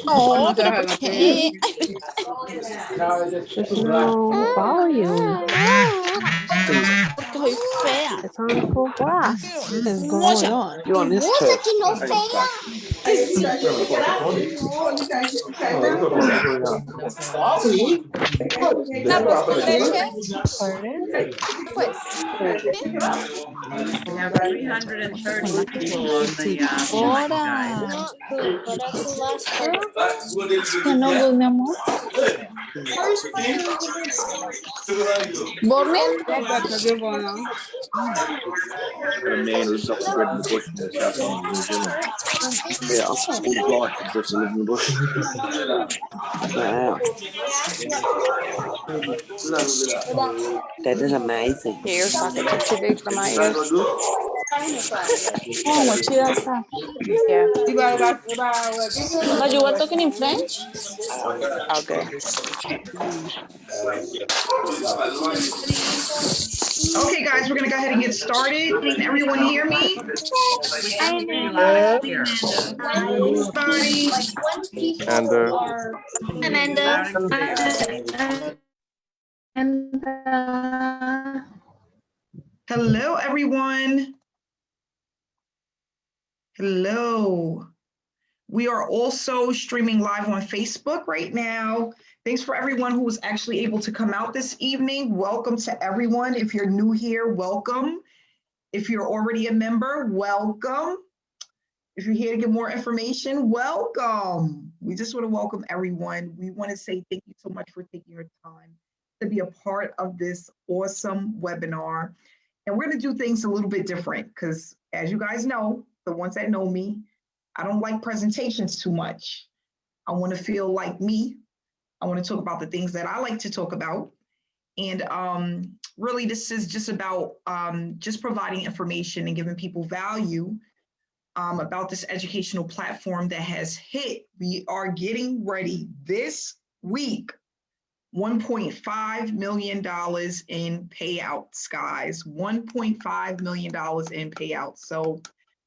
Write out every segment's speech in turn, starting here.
No, pero ¿por qué? No volume. Porque soy fea. It's on full blast. What is going on? You on this Moça tip? que não fea. Tá, posso responder, Pues. We have 330 people on the line, guys. Que no voy, mi amor. Borne? A man lives off the bread in the bush in the south of New Zealand. Yeah, all his life he just lives in the bush. Wow. That is amazing. Ear socket to TV for my ears. Oh, what she does that? Yeah. But you were talking in French? Okay. Okay, guys, we're going to go ahead and get started. Can everyone hear me? Everybody? Amanda. Hello, everyone. Hello. We are also streaming live on Facebook right now. Thanks for everyone who was actually able to come out this evening. Welcome to everyone. If you're new here, welcome. If you're already a member, welcome. If you're here to get more information, welcome. We just want to welcome everyone. We want to say thank you so much for taking your time to be a part of this awesome webinar. And we're going to do things a little bit different because, as you guys know, the ones that know me, I don't like presentations too much. I want to feel like me. I want to talk about the things that I like to talk about. And really, this is just about just providing information and giving people value about this educational platform that has hit. We are getting ready this week, $1.5 million in payouts, guys, $1.5 million in payouts. So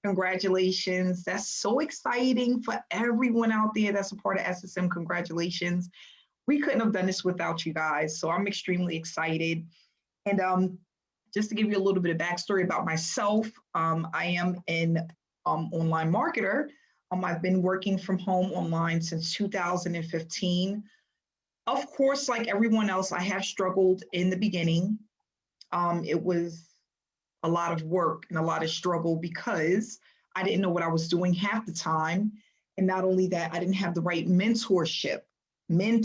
congratulations. That's so exciting for everyone out there that's a part of SSM. Congratulations. We couldn't have done this without you guys. So I'm extremely excited. And just to give you a little bit of backstory about myself, I am an online marketer. I've been working from home online since 2015. Of course, like everyone else, I have struggled in the beginning. It was a lot of work and a lot of struggle because I didn't know what I was doing half the time. And not only that, I didn't have the right mentorship in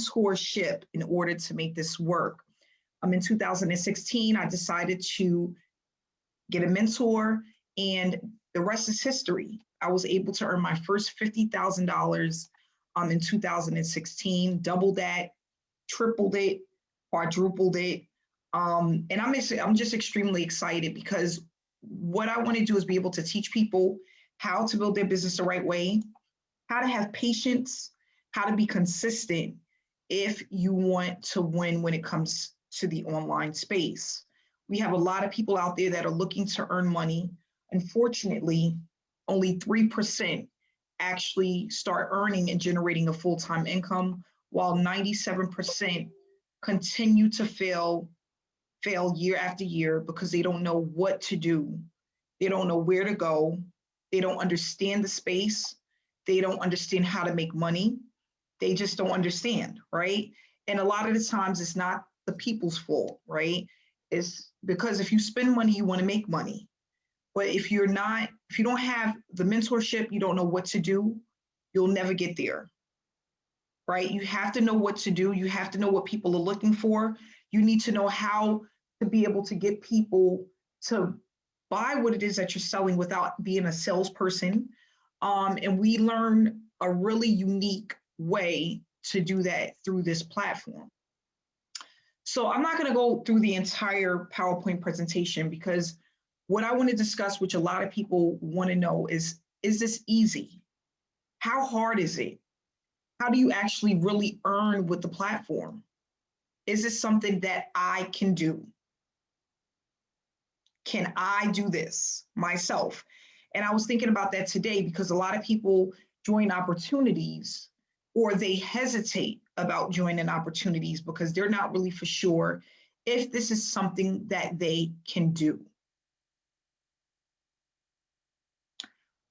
order to make this work. In 2016, I decided to get a mentor, and the rest is history. I was able to earn my first $50,000 in 2016, doubled that, tripled it, quadrupled it. And I'm just extremely excited because what I want to do is be able to teach people how to build their business the right way, how to have patience, how to be consistent if you want to win when it comes to the online space. We have a lot of people out there that are looking to earn money. Unfortunately, only 3% actually start earning and generating a full-time income, while 97% continue to fail year after year because they don't know what to do. They don't know where to go. They don't understand the space. They don't understand how to make money. They just don't understand, right? And a lot of the times it's not the people's fault, right? It's because if you spend money, you want to make money. But if you don't have the mentorship, you don't know what to do, you'll never get there, right? You have to know what to do. You have to know what people are looking for. You need to know how to be able to get people to buy what it is that you're selling without being a salesperson. And we learn a really unique way to do that through this platform. So I'm not going to go through the entire PowerPoint presentation because what I want to discuss, which a lot of people want to know, is this easy? How hard is it? How do you actually really earn with the platform? Is this something that I can do? Can I do this myself? And I was thinking about that today because a lot of people join opportunities, or they hesitate about joining opportunities because they're not really for sure if this is something that they can do.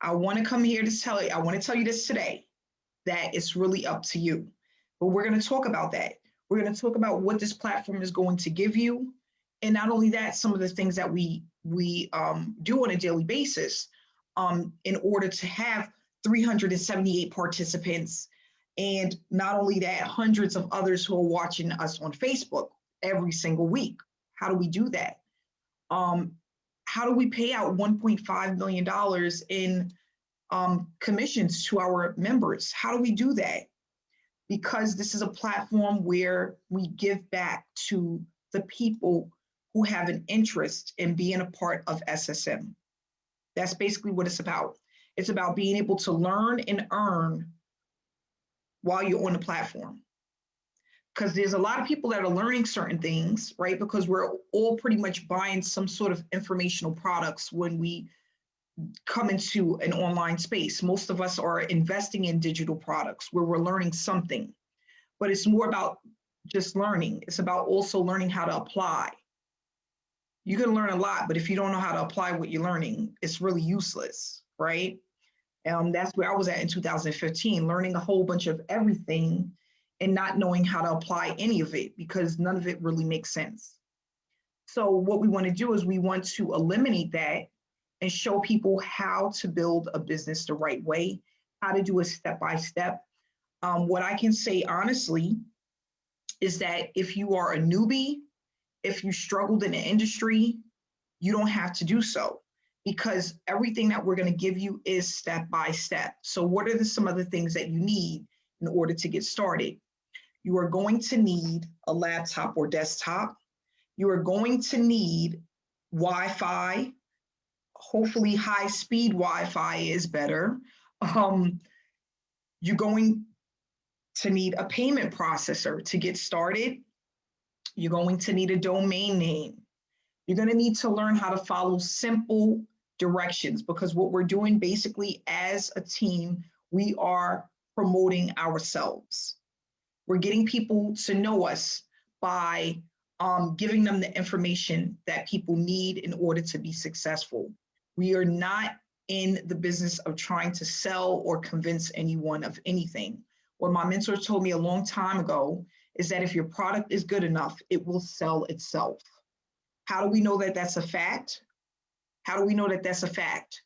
I want to come here to tell you, I want to tell you this today, that it's really up to you. But we're going to talk about that. We're going to talk about what this platform is going to give you. And not only that, some of the things that we do on a daily basis in order to have 378 participants. And not only that, hundreds of others who are watching us on Facebook every single week. How do we do that? How do we pay out $1.5 million in commissions to our members? How do we do that? Because this is a platform where we give back to the people who have an interest in being a part of SSM. That's basically what it's about. It's about being able to learn and earn while you're on the platform. Because there's a lot of people that are learning certain things, right? Because we're all pretty much buying some sort of informational products when we come into an online space. Most of us are investing in digital products where we're learning something, but it's more about just learning. It's about also learning how to apply. You can learn a lot, but if you don't know how to apply what you're learning, it's really useless, right? That's where I was at in 2015, learning a whole bunch of everything and not knowing how to apply any of it because none of it really makes sense. So what we want to do is we want to eliminate that and show people how to build a business the right way, how to do it step-by-step. What I can say honestly is that if you are a newbie, if you struggled in the industry, you don't have to do so because everything that we're going to give you is step-by-step. So what are some of the things that you need in order to get started? You are going to need a laptop or desktop. You are going to need Wi-Fi. Hopefully high-speed Wi-Fi is better. You're going to need a payment processor to get started. You're going to need a domain name. You're going to need to learn how to follow simple directions because what we're doing basically as a team, we are promoting ourselves. We're getting people to know us by giving them the information that people need in order to be successful. We are not in the business of trying to sell or convince anyone of anything. What my mentor told me a long time ago is that if your product is good enough, it will sell itself. How do we know that that's a fact? How do we know that that's a fact?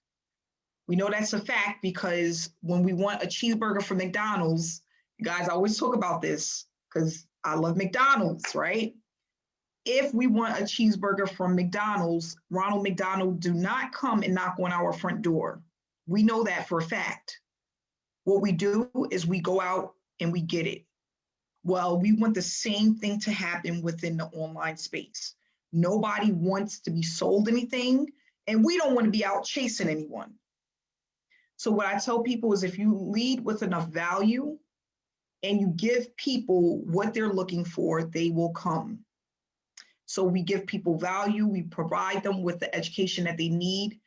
We know that's a fact because when we want a cheeseburger from McDonald's, guys, I always talk about this because I love McDonald's, right? If we want a cheeseburger from McDonald's, Ronald McDonald do not come and knock on our front door. We know that for a fact. What we do is we go out and we get it. Well, we want the same thing to happen within the online space. Nobody wants to be sold anything, and we don't want to be out chasing anyone. So what I tell people is if you lead with enough value and you give people what they're looking for, they will come. So we give people value, we provide them with the education that they need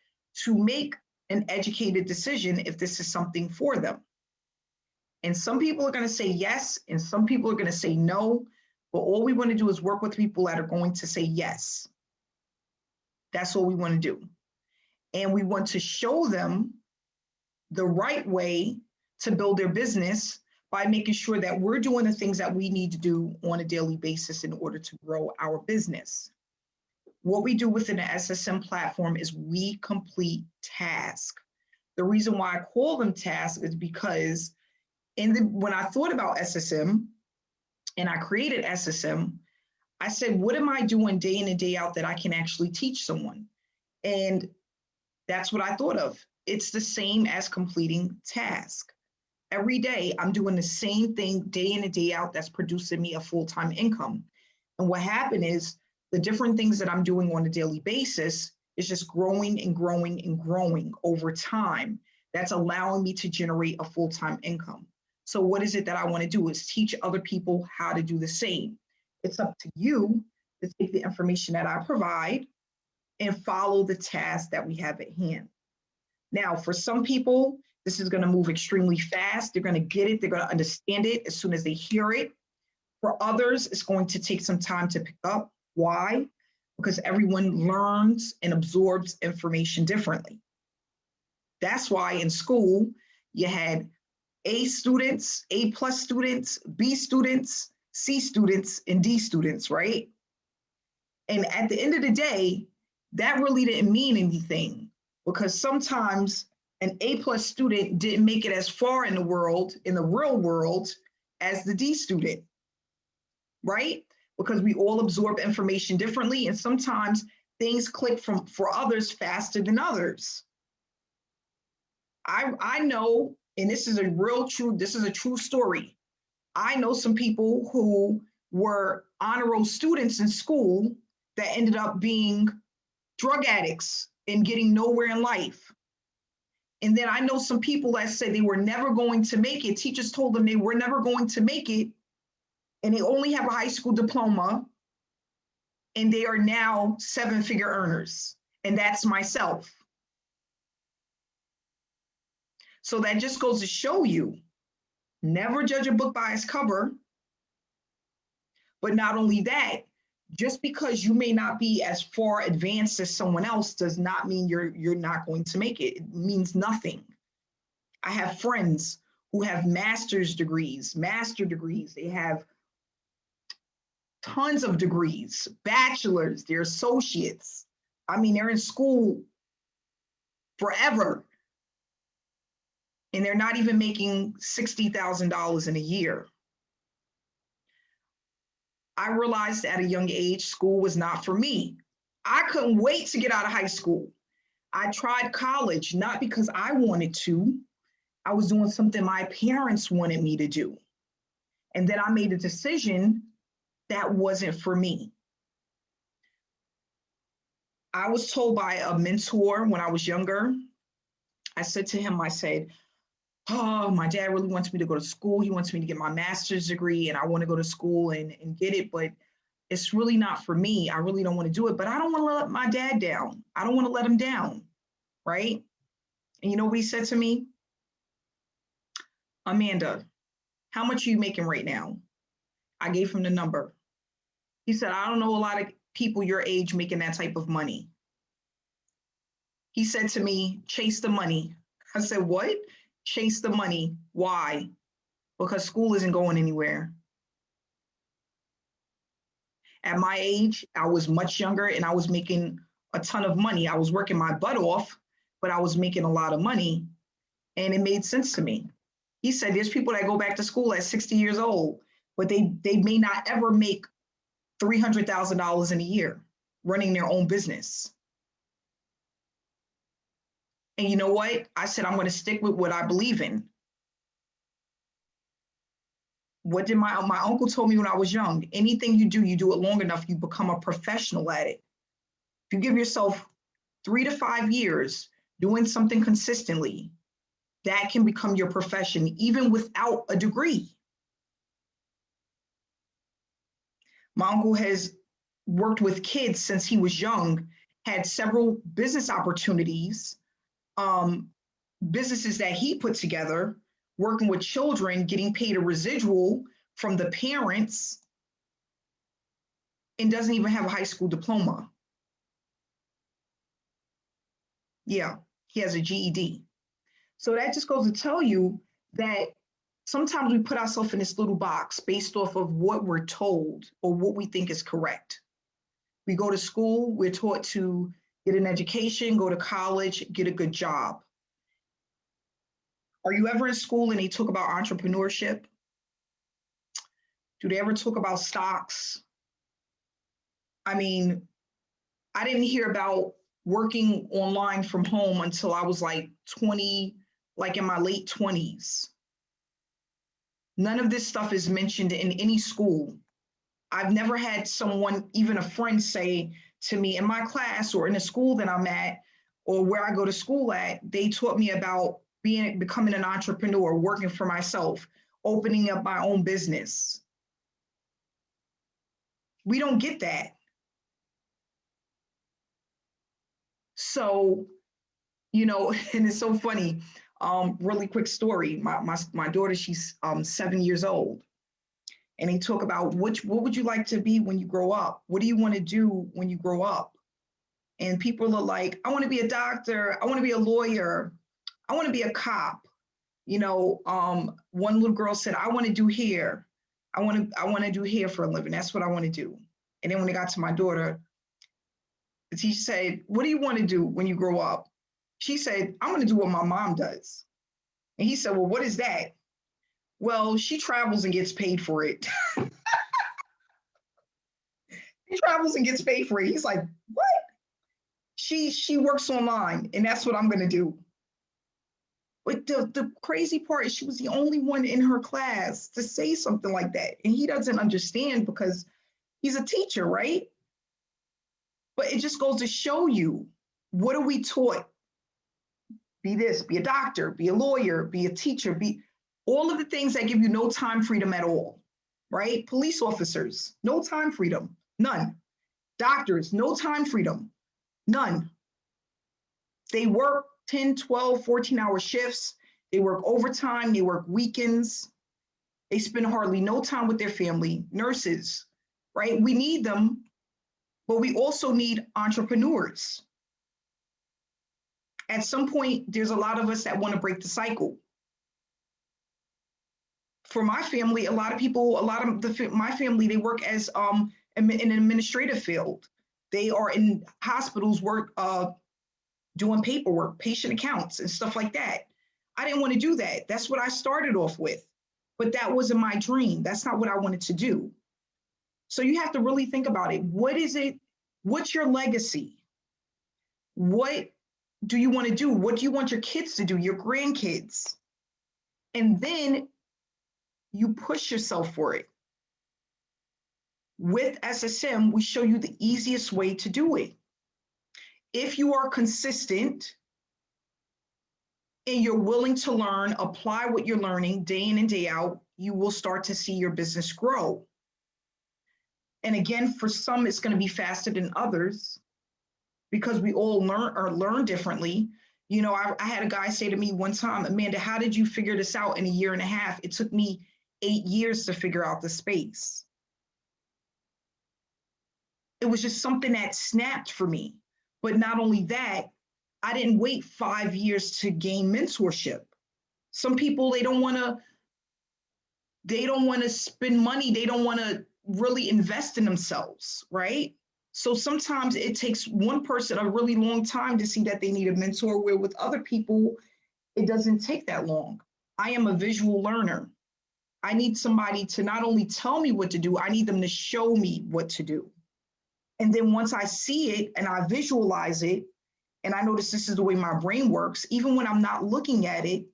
to make an educated decision if this is something for them. And some people are going to say yes, and some people are going to say no, but all we want to do is work with people that are going to say yes. That's all we want to do. And we want to show them the right way to build their business by making sure that we're doing the things that we need to do on a daily basis in order to grow our business. What we do within the SSM platform is we complete tasks. The reason why I call them tasks is because when I thought about SSM and I created SSM, I said, what am I doing day in and day out that I can actually teach someone? And that's what I thought of. It's the same as completing tasks. Every day, I'm doing the same thing day in and day out that's producing me a full-time income. And what happened is the different things that I'm doing on a daily basis is just growing and growing and growing over time. That's allowing me to generate a full-time income. So what is it that I want to do is teach other people how to do the same. It's up to you to take the information that I provide and follow the tasks that we have at hand. Now, for some people, This is going to move extremely fast. They're going to get it. They're going to understand it as soon as they hear it. For others, it's going to take some time to pick up. Why? Because everyone learns and absorbs information differently. That's why in school, you had A students, A plus students, B students, C students, and D students, right? And at the end of the day, that really didn't mean anything, because sometimes an A plus student didn't make it as far in the real world, as the D student, right? Because we all absorb information differently, and sometimes things click for others faster than others. I know, and this is a true story. I know some people who were honor roll students in school that ended up being drug addicts and getting nowhere in life. And then I know some people that said they were never going to make it. Teachers told them they were never going to make it, and they only have a high school diploma, and they are now 7-figure earners. And that's myself. So that just goes to show you, never judge a book by its cover. But not only that, just because you may not be as far advanced as someone else does not mean you're not going to make it. It means nothing. I have friends who have master degrees. They have tons of degrees, bachelors, they're associates. I mean, they're in school forever, and they're not even making $60,000 in a year. I realized at a young age, school was not for me. I couldn't wait to get out of high school. I tried college, not because I wanted to. I was doing something my parents wanted me to do. And then I made a decision that wasn't for me. I was told by a mentor when I was younger, I said to him, oh, my dad really wants me to go to school. He wants me to get my master's degree, and I want to go to school and get it, but it's really not for me. I really don't want to do it, but I don't want to let my dad down. I don't want to let him down, right? And you know what he said to me? Amanda, how much are you making right now? I gave him the number. He said, I don't know a lot of people your age making that type of money. He said to me, chase the money. I said, what? Chase the money. Why? Because school isn't going anywhere. At my age, I was much younger and I was making a ton of money. I was working my butt off, but I was making a lot of money, and it made sense to me. He said, there's people that go back to school at 60 years old, but they may not ever make $300,000 in a year running their own business. And you know what? I said, I'm going to stick with what I believe in. What did my uncle told me when I was young? Anything you do it long enough, you become a professional at it. If you give yourself 3 to 5 years doing something consistently, that can become your profession, even without a degree. My uncle has worked with kids since he was young, had several business opportunities, businesses that he put together, working with children, getting paid a residual from the parents, and doesn't even have a high school diploma. Yeah, he has a GED. So that just goes to tell you that sometimes we put ourselves in this little box based off of what we're told or what we think is correct. We go to school, we're taught to get an education, go to college, get a good job. Are you ever in school and they talk about entrepreneurship? Do they ever talk about stocks? I mean, I didn't hear about working online from home until I was like 20, like in my late 20s. None of this stuff is mentioned in any school. I've never had someone, even a friend, say to me in my class or in the school that I'm at or where I go to school at, they taught me about becoming an entrepreneur, working for myself, opening up my own business. We don't get that. So, and it's so funny. Really quick story. My daughter, she's 7 years old. And they talk about what would you like to be when you grow up? What do you want to do when you grow up? And people are like, I want to be a doctor. I want to be a lawyer. I want to be a cop. You know, one little girl said, I want to do hair. I want to do hair for a living. That's what I want to do. And then when it got to my daughter, the teacher said, what do you want to do when you grow up? She said, I'm going to do what my mom does. And he said, well, what is that? Well, she travels and gets paid for it. He travels and gets paid for it. He's like, what? She works online, and that's what I'm going to do. But the crazy part is she was the only one in her class to say something like that. And he doesn't understand because he's a teacher, right? But it just goes to show you, what are we taught? Be this, be a doctor, be a lawyer, be a teacher, be all of the things that give you no time freedom at all, right? Police officers, no time freedom, none. Doctors, no time freedom, none. They work 10, 12, 14-hour shifts. They work overtime. They work weekends. They spend hardly no time with their family. Nurses, right? We need them, but we also need entrepreneurs. At some point, there's a lot of us that want to break the cycle. For my family, my family, they work as in an administrative field. They are in hospitals, work doing paperwork, patient accounts, and stuff like that. I didn't want to do that. That's what I started off with, but that wasn't my dream. That's not what I wanted to do. So you have to really think about it. What is it? What's your legacy? What do you want to do? What do you want your kids to do, your grandkids? And then you push yourself for it. With SSM, we show you the easiest way to do it. If you are consistent and you're willing to learn, apply what you're learning day in and day out, you will start to see your business grow. And again, for some, it's going to be faster than others because we all learn differently. You know, I had a guy say to me one time, Amanda, how did you figure this out in a year and a half? It took me 8 years to figure out the space. It was just something that snapped for me. But not only that, I didn't wait 5 years to gain mentorship. Some people, they don't want to spend money. They don't want to really invest in themselves, right? So sometimes it takes one person a really long time to see that they need a mentor, where with other people, it doesn't take that long. I am a visual learner. I need somebody to not only tell me what to do, I need them to show me what to do. And then once I see it and I visualize it, and I notice this is the way my brain works, even when I'm not looking at it,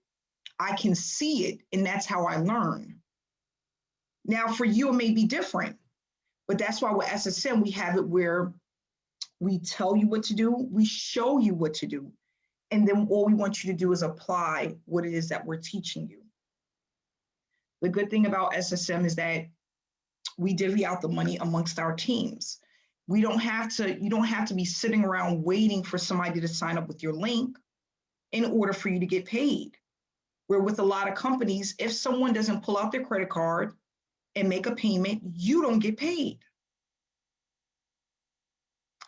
I can see it, and that's how I learn. Now, for you, it may be different, but that's why with SSM, we have it where we tell you what to do, we show you what to do, and then all we want you to do is apply what it is that we're teaching you. The good thing about SSM is that we divvy out the money amongst our teams. You don't have to be sitting around waiting for somebody to sign up with your link in order for you to get paid. Where with a lot of companies, if someone doesn't pull out their credit card and make a payment, you don't get paid.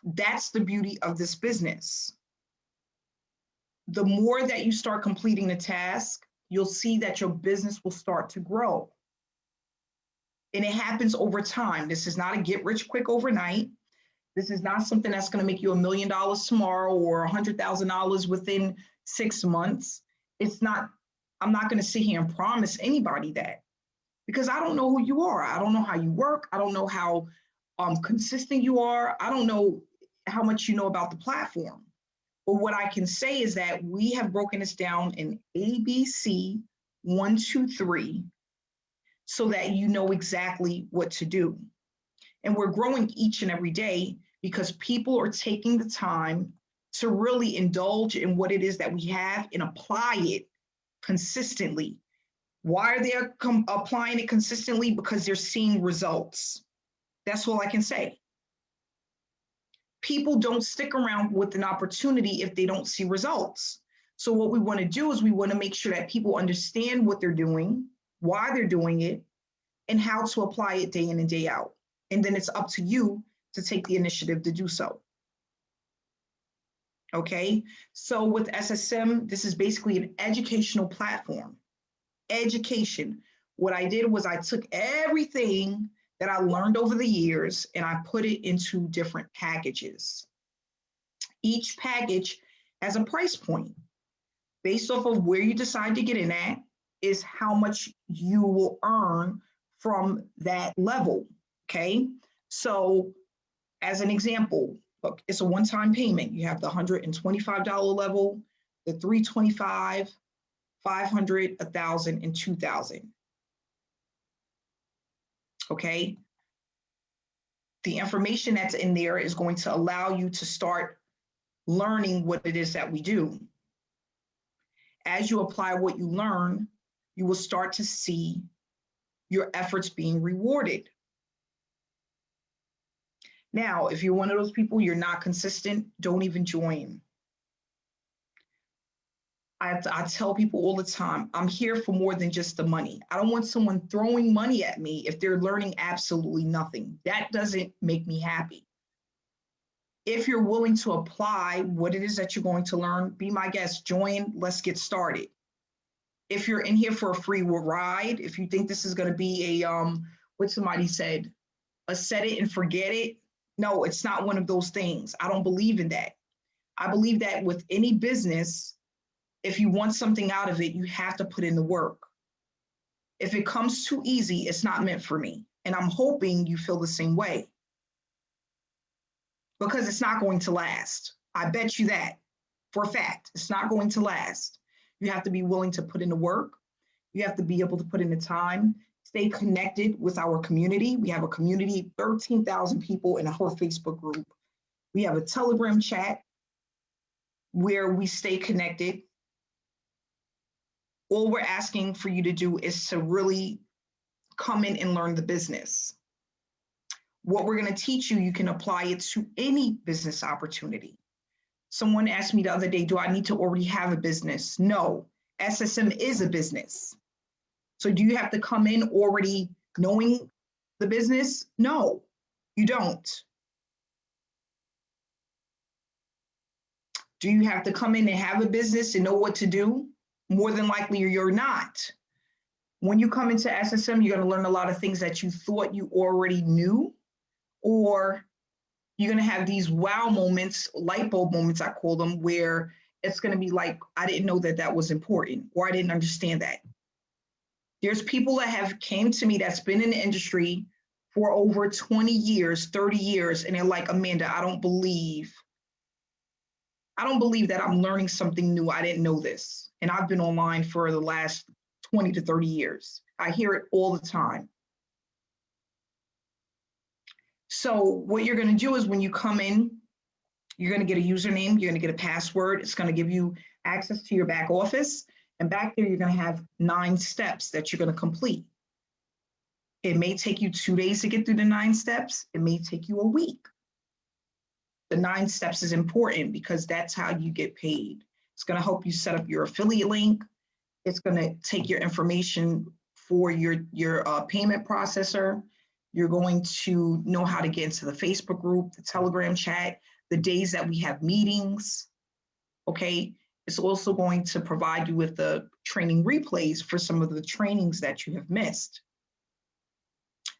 That's the beauty of this business. The more that you start completing the task, you'll see that your business will start to grow. And it happens over time. This is not a get rich quick overnight. This is not something that's going to make you $1 million tomorrow or $100,000 within 6 months. It's not, I'm not going to sit here and promise anybody that, because I don't know who you are. I don't know how you work. I don't know how consistent you are. I don't know how much you know about the platform. But what I can say is that we have broken this down in ABC 1, 2, 3, so that you know exactly what to do. And we're growing each and every day because people are taking the time to really indulge in what it is that we have and apply it consistently. Why are they applying it consistently? Because they're seeing results. That's all I can say. People don't stick around with an opportunity if they don't see results. So what we want to do is we want to make sure that people understand what they're doing, why they're doing it, and how to apply it day in and day out. And then it's up to you to take the initiative to do so. Okay, so with SSM, this is basically an educational platform. Education. What I did was I took everything that I learned over the years and I put it into different packages. Each package has a price point. Based off of where you decide to get in at is how much you will earn from that level. Okay, so as an example, look, it's a one-time payment. You have the $125 level, the $325, $500, $1,000, and $2,000. Okay. The information that's in there is going to allow you to start learning what it is that we do. As you apply what you learn, you will start to see your efforts being rewarded. Now, if you're one of those people, you're not consistent, don't even join. I tell people all the time, I'm here for more than just the money. I don't want someone throwing money at me if they're learning absolutely nothing. That doesn't make me happy. If you're willing to apply what it is that you're going to learn, be my guest, join, let's get started. If you're in here for a free ride, if you think this is going to be a, what somebody said, a set it and forget it, no, it's not one of those things. I don't believe in that. I believe that with any business, if you want something out of it, you have to put in the work. If it comes too easy, it's not meant for me. And I'm hoping you feel the same way. Because it's not going to last. I bet you that for a fact. It's not going to last. You have to be willing to put in the work. You have to be able to put in the time. Stay connected with our community. We have a community, 13,000 people in our Facebook group. We have a Telegram chat where we stay connected. All we're asking for you to do is to really come in and learn the business. What we're going to teach you, you can apply it to any business opportunity. Someone asked me the other day, do I need to already have a business? No, SSM is a business. So do you have to come in already knowing the business? No, you don't. Do you have to come in and have a business and know what to do? More than likely, you're not. When you come into SSM, you're going to learn a lot of things that you thought you already knew, or you're going to have these wow moments, light bulb moments, I call them, where it's going to be like, I didn't know that that was important, or I didn't understand that. There's people that have came to me that's been in the industry for over 20 years, 30 years, and they're like, Amanda, I don't believe that I'm learning something new. I didn't know this. And I've been online for the last 20 to 30 years. I hear it all the time. So what you're going to do is when you come in, you're going to get a username, you're going to get a password. It's going to give you access to your back office. And back there, you're going to have 9 steps that you're going to complete. It may take you 2 days to get through the 9 steps. It may take you a week. The 9 steps is important because that's how you get paid. It's going to help you set up your affiliate link. It's going to take your information for your payment processor. You're going to know how to get into the Facebook group, the Telegram chat, the days that we have meetings. Okay. It's also going to provide you with the training replays for some of the trainings that you have missed.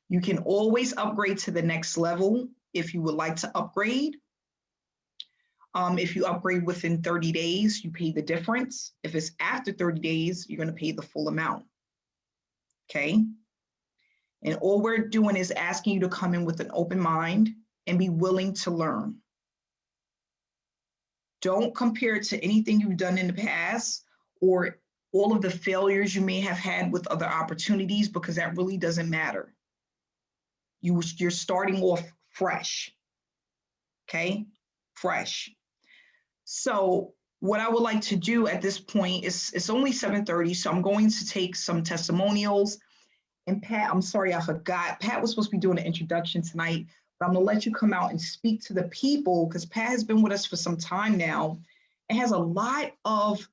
You can always upgrade to the next level if you would like to upgrade. If you upgrade within 30 days, you pay the difference. If it's after 30 days, you're going to pay the full amount. Okay. And all we're doing is asking you to come in with an open mind and be willing to learn. Don't compare it to anything you've done in the past or all of the failures you may have had with other opportunities, because that really doesn't matter. You're starting off fresh. Okay. Fresh. So what I would like to do at this point is, it's only 7:30, so I'm going to take some testimonials. And Pat, I'm sorry, I forgot. Pat was supposed to be doing an introduction tonight, but I'm going to let you come out and speak to the people, because Pat has been with us for some time now and has a lot of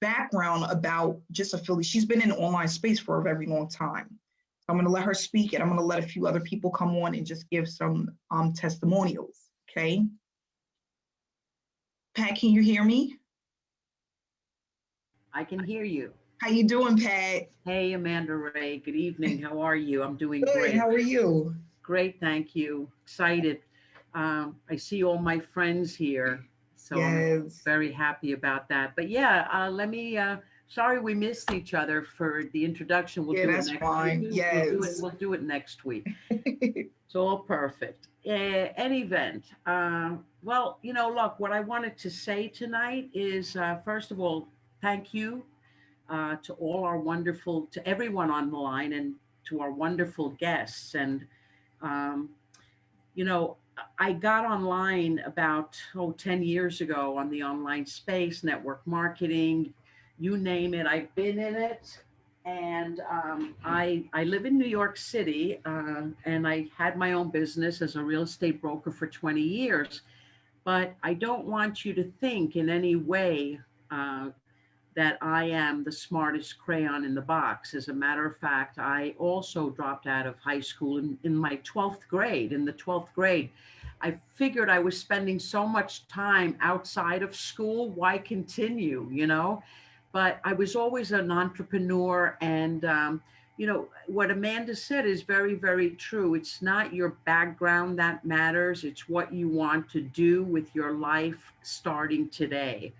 background about just affiliate. She's been in the online space for a very long time. I'm going to let her speak, and I'm going to let a few other people come on and just give some testimonials. Okay. Pat, can you hear me? I can hear you. How you doing, Pat? Hey, Amanda Ray. Good evening. How are you? I'm doing Good. great. How are you? Great. Thank you. Excited. I see all my friends here. So I'm Yes. very happy about that. But yeah, sorry we missed each other for the introduction. We'll Yeah, do it that's next fine. week. Yes. We'll do it next week. It's all perfect. Any event. Well, look, what I wanted to say tonight is, first of all, thank you to everyone on the line and to our wonderful guests. And, um, you know, I got online about, 10 years ago on the online space, network marketing, you name it, I've been in it. And I live in New York City, and I had my own business as a real estate broker for 20 years. But I don't want you to think in any way uh, that I am the smartest crayon in the box. As a matter of fact, I also dropped out of high school in my 12th grade. In the 12th grade, I figured I was spending so much time outside of school. Why continue, But I was always an entrepreneur. And, what Amanda said is very, very true. It's not your background that matters, it's what you want to do with your life starting today.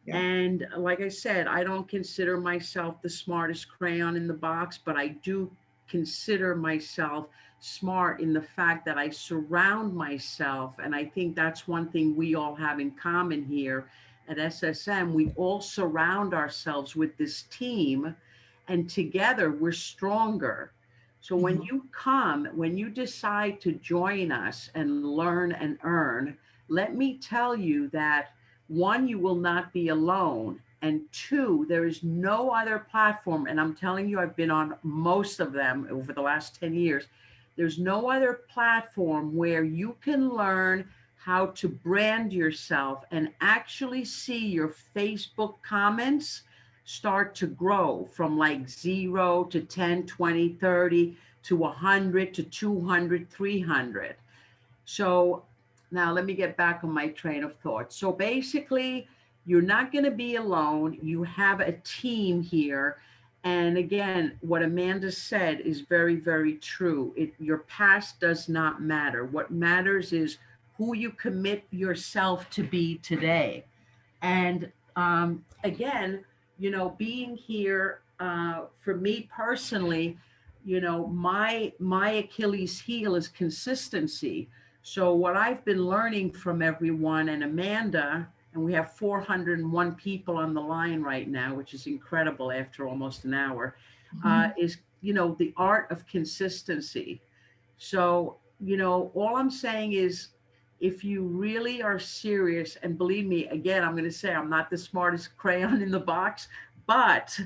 Yeah. And like I said, I don't consider myself the smartest crayon in the box, but I do consider myself smart in the fact that I surround myself. And I think that's one thing we all have in common here at SSM. We all surround ourselves with this team, and together we're stronger. So when you decide to join us and learn and earn, let me tell you that one, you will not be alone. And two, there is no other platform. And I'm telling you, I've been on most of them over the last 10 years. There's no other platform where you can learn how to brand yourself and actually see your Facebook comments start to grow from like 0 to 10, 20, 30 to 100 to 200, 300. So now let me get back on my train of thought. So basically, you're not going to be alone. You have a team here. And again, what Amanda said is very, very true. Your past does not matter. What matters is who you commit yourself to be today. And again, being here for me personally, my Achilles heel is consistency. So what I've been learning from everyone and Amanda, and we have 401 people on the line right now, which is incredible after almost an hour, is the art of consistency. So all I'm saying is, if you really are serious, and believe me, again, I'm going to say I'm not the smartest crayon in the box, but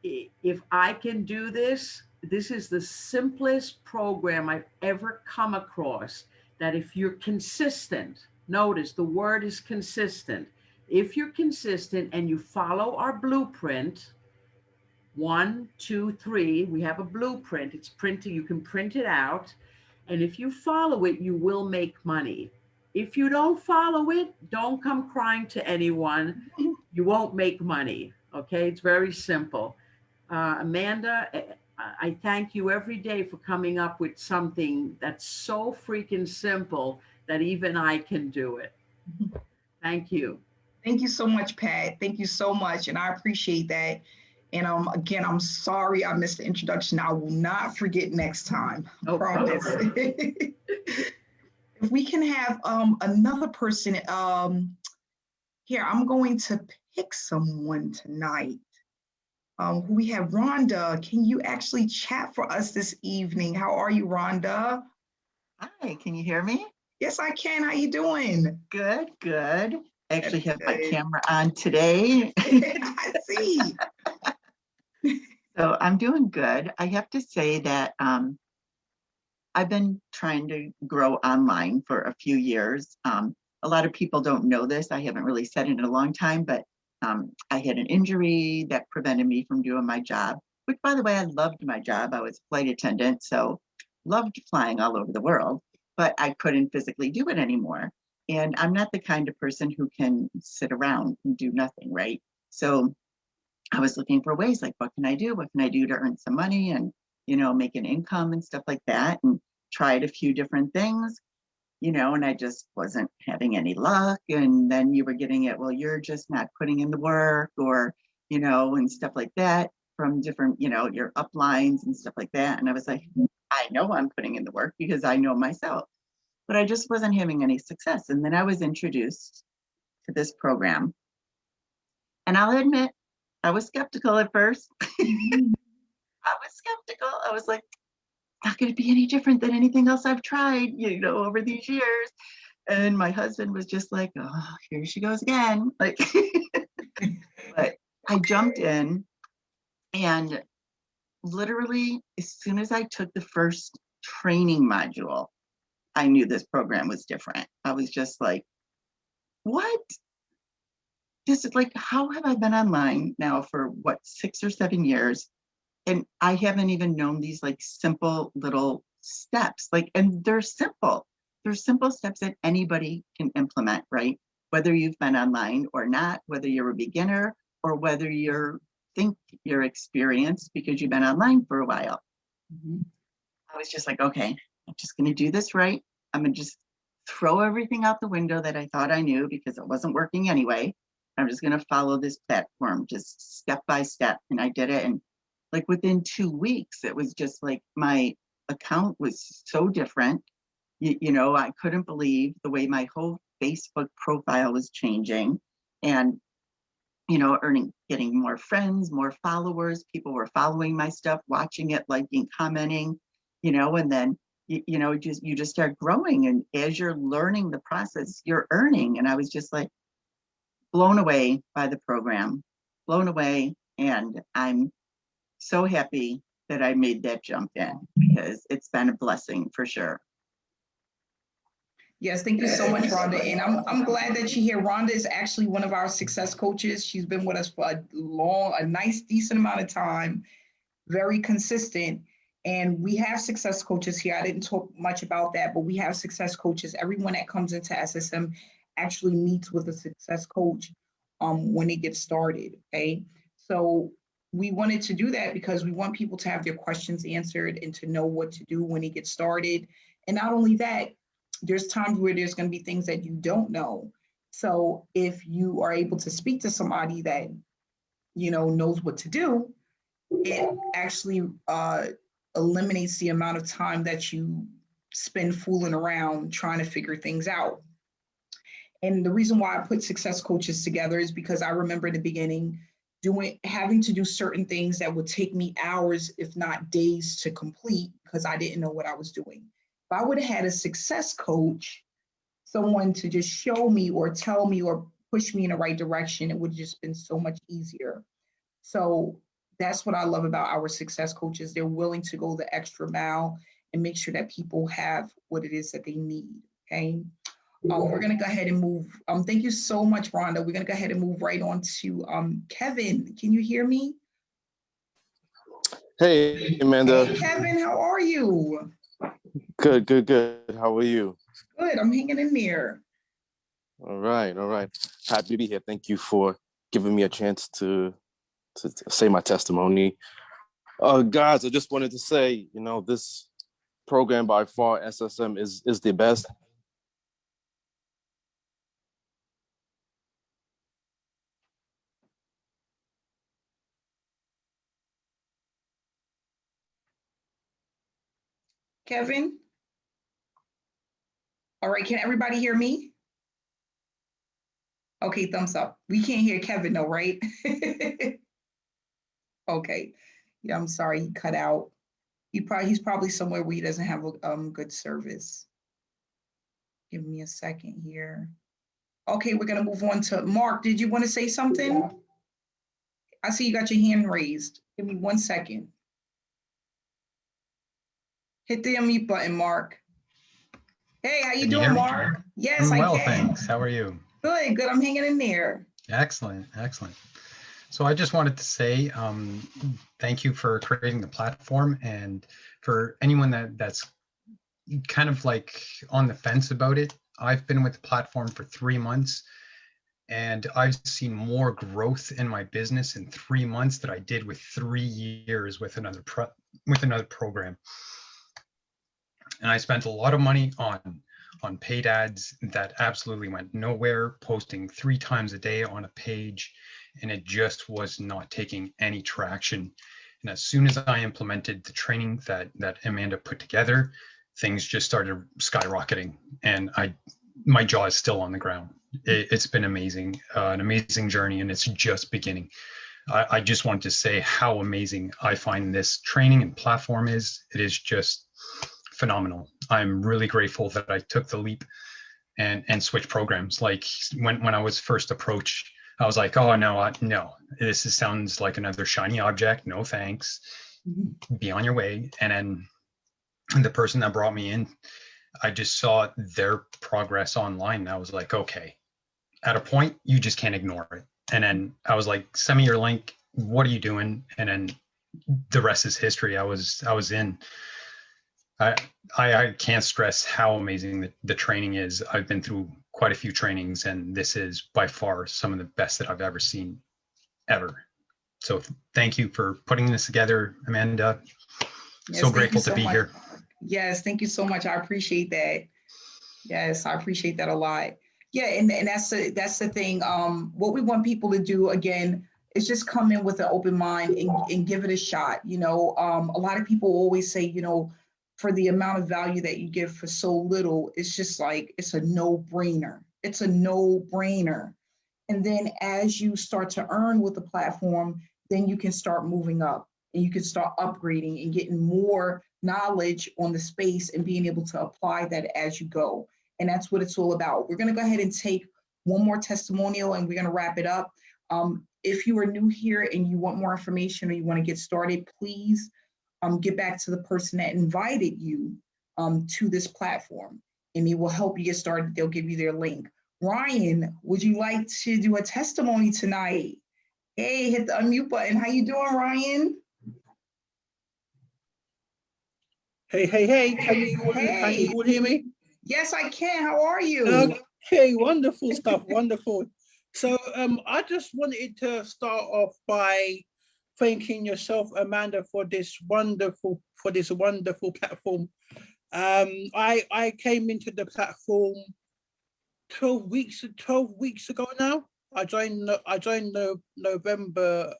if I can do this, this is the simplest program I've ever come across. That if you're consistent, notice the word is consistent. If you're consistent and you follow our blueprint, 1, 2, 3, we have a blueprint. It's printed, you can print it out. And if you follow it, you will make money. If you don't follow it, don't come crying to anyone. You won't make money. Okay, it's very simple. Amanda, I thank you every day for coming up with something that's so freaking simple that even I can do it. Thank you. Thank you so much, Pat. Thank you so much. And I appreciate that. And again, I'm sorry I missed the introduction. I will not forget next time. I promise. If we can have another person here, I'm going to pick someone tonight. Who we have, Rhonda. Can you actually chat for us this evening? How are you, Rhonda? Hi, can you hear me? Yes, I can. How you doing? Good, good. I actually have my Good. camera on today. I see. So I'm doing good. I have to say that I've been trying to grow online for a few years. A lot of people don't know this. I haven't really said it in a long time, but I had an injury that prevented me from doing my job, which, by the way, I loved my job. I was a flight attendant, so loved flying all over the world, but I couldn't physically do it anymore. And I'm not the kind of person who can sit around and do nothing, right? So I was looking for ways like, what can I do? What can I do to earn some money and, make an income and stuff like that? And tried a few different things, and I just wasn't having any luck. And then you were getting it, well, you're just not putting in the work, or, and stuff like that from different, your uplines and stuff like that. And I was like, I know I'm putting in the work because I know myself, but I just wasn't having any success. And then I was introduced to this program. And I'll admit, I was skeptical at first. I was like, not going to be any different than anything else I've tried, over these years. And my husband was just like, oh, here she goes again. Like, but I jumped in, and literally as soon as I took the first training module, I knew this program was different. I was just like, what? This is like, how have I been online now for 6 or 7 years? And I haven't even known these like simple little steps, and they're simple. They're simple steps that anybody can implement, right? Whether you've been online or not, whether you're a beginner or whether think you're experienced because you've been online for a while. Mm-hmm. I was just like, okay, I'm just going to do this right. I'm going to just throw everything out the window that I thought I knew because it wasn't working anyway. I'm just going to follow this platform just step by step. And I did it. And like within 2 weeks, it was just like my account was so different. I couldn't believe the way my whole Facebook profile was changing, and, getting more friends, more followers. People were following my stuff, watching it, liking, commenting, and then, you just start growing. And as you're learning the process, you're earning. And I was just like blown away by the program, blown away. And I'm so happy that I made that jump in because it's been a blessing for sure. Yes, thank you so much, Rhonda. And I'm glad that you're here. Rhonda is actually one of our success coaches. She's been with us for a nice, decent amount of time, very consistent. And we have success coaches here. I didn't talk much about that, but we have success coaches. Everyone that comes into SSM actually meets with a success coach when they get started, okay? So we wanted to do that because we want people to have their questions answered and to know what to do when they get started. And not only that, there's times where there's going to be things that you don't know. So if you are able to speak to somebody that, knows what to do, it actually eliminates the amount of time that you spend fooling around trying to figure things out. And the reason why I put success coaches together is because I remember in the beginning having to do certain things that would take me hours, if not days, to complete because I didn't know what I was doing. If I would have had a success coach, someone to just show me or tell me or push me in the right direction, it would have just been so much easier. So that's what I love about our success coaches. They're willing to go the extra mile and make sure that people have what it is that they need, okay? We're going to go ahead and move. Thank you so much, Rhonda. We're going to go ahead and move right on to Kevin. Can you hear me? Hey, Amanda. Hey, Kevin, how are you? Good. How are you? Good. I'm hanging in there. All right. Happy to be here. Thank you for giving me a chance to say my testimony. Guys, I just wanted to say, this program by far, SSM, is the best. Kevin? All right, can everybody hear me? Okay, thumbs up. We can't hear Kevin though, right? Okay. Yeah, I'm sorry, he cut out. He's probably somewhere where he doesn't have a good service. Give me a second here. Okay, we're gonna move on to Mark. Did you want to say something? I see you got your hand raised. Give me 1 second. Hit the unmute button, Mark. Hey, how you doing, Mark? Yes, I'm I well, can. thanks. How are you? Good. I'm hanging in there. Excellent, excellent. So I just wanted to say thank you for creating the platform, and for anyone that's kind of like on the fence about it. I've been with the platform for 3 months, and I've seen more growth in my business in 3 months than I did with 3 years with another program. And I spent a lot of money on paid ads that absolutely went nowhere, posting 3 times a day on a page, and it just was not taking any traction. And as soon as I implemented the training that Amanda put together, things just started skyrocketing, and my jaw is still on the ground. It's been amazing, an amazing journey, and it's just beginning. I just want to say how amazing I find this training and platform is. It is just phenomenal. I'm really grateful that I took the leap and switched programs. Like when I was first approached, I was like, oh no, sounds like another shiny object. No thanks. Be on your way. And then the person that brought me in, I just saw their progress online. And I was like, okay, at a point, you just can't ignore it. And then I was like, send me your link. What are you doing? And then the rest is history. I was in. I can't stress how amazing the training is. I've been through quite a few trainings, and this is by far some of the best that I've ever seen, ever. So thank you for putting this together, Amanda. Yes, so grateful to be here. Yes, thank you so much. I appreciate that. Yes, I appreciate that a lot. Yeah, and that's the thing. What we want people to do, again, is just come in with an open mind and give it a shot. You know, a lot of people always say, you know, for the amount of value that you give for so little, it's just like, it's a no-brainer. It's a no-brainer. And then as you start to earn with the platform, then you can start moving up and you can start upgrading and getting more knowledge on the space and being able to apply that as you go. And that's what it's all about. We're going to go ahead and take one more testimonial and we're going to wrap it up. If you are new here and you want more information or you want to get started, please get back to the person that invited you to this platform, and they will help you get started. They'll give you their link. Ryan, would you like to do a testimony tonight? Hey, hit the unmute button. How you doing, Ryan? Hey. Can you all hear me? Yes, I can. How are you? Okay, wonderful stuff. Wonderful. So I just wanted to start off by thanking yourself, Amanda, for this wonderful platform. I came into the platform 12 weeks ago now. I joined November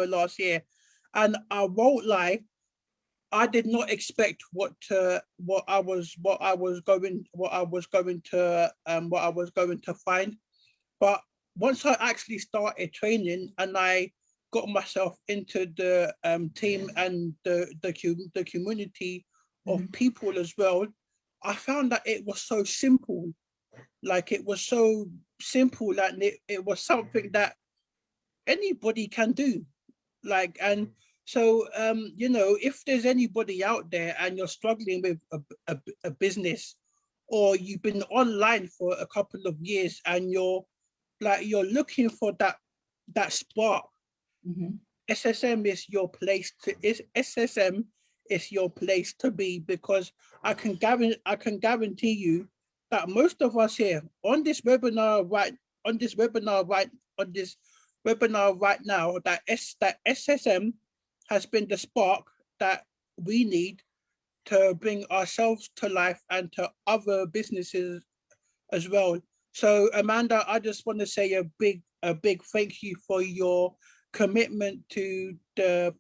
last year, and I won't lie, I did not expect what I was going to find. But once I actually started training and I got myself into the team and the community of people as well, I found that it was so simple. Like it was so simple that it was something that anybody can do. Like, and so, you know, if there's anybody out there and you're struggling with a business, or you've been online for a couple of years and you're looking for that spark, SSM is your place to be, because I can guarantee you that most of us here on this webinar right now, that SSM has been the spark that we need to bring ourselves to life and to other businesses as well. So Amanda, I just want to say a big thank you for your commitment to the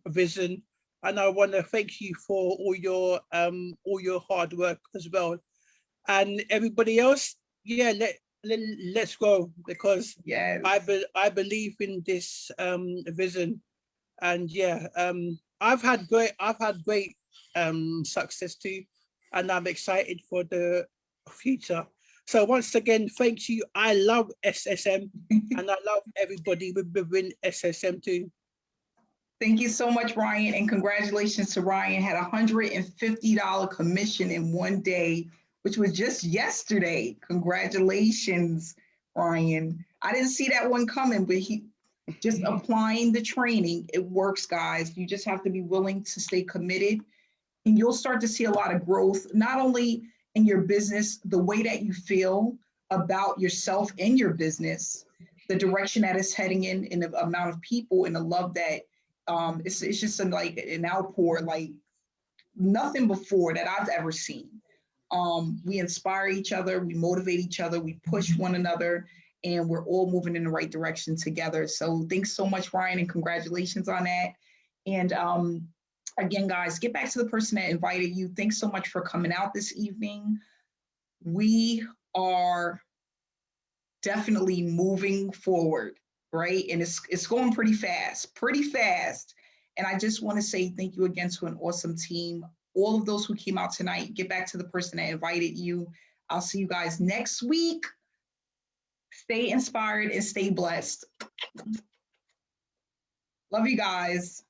vision, and I want to thank you for all your hard work as well. And everybody else, yeah, let's go, because yes, I believe in this vision. And yeah, I've had great success too, and I'm excited for the future. So once again, thank you. I love SSM and I love everybody within SSM too. Thank you so much, Ryan, and congratulations to Ryan. Had $150 commission in one day which was just yesterday. Congratulations, Ryan. I didn't see that one coming, but he just applying the training. It works, guys. You just have to be willing to stay committed, and you'll start to see a lot of growth, not only in your business, the way that you feel about yourself and your business, the direction that it's heading in, and the amount of people and the love that it's just like an outpour like nothing before that I've ever seen. We inspire each other, we motivate each other, we push one another, and we're all moving in the right direction together. So thanks so much, Ryan, and congratulations on that. And again, guys, get back to the person that invited you. Thanks so much for coming out this evening. We are definitely moving forward, right? And it's going pretty fast. And I just want to say thank you again to an awesome team. All of those who came out tonight, get back to the person that invited you. I'll see you guys next week. Stay inspired and stay blessed. Love you guys.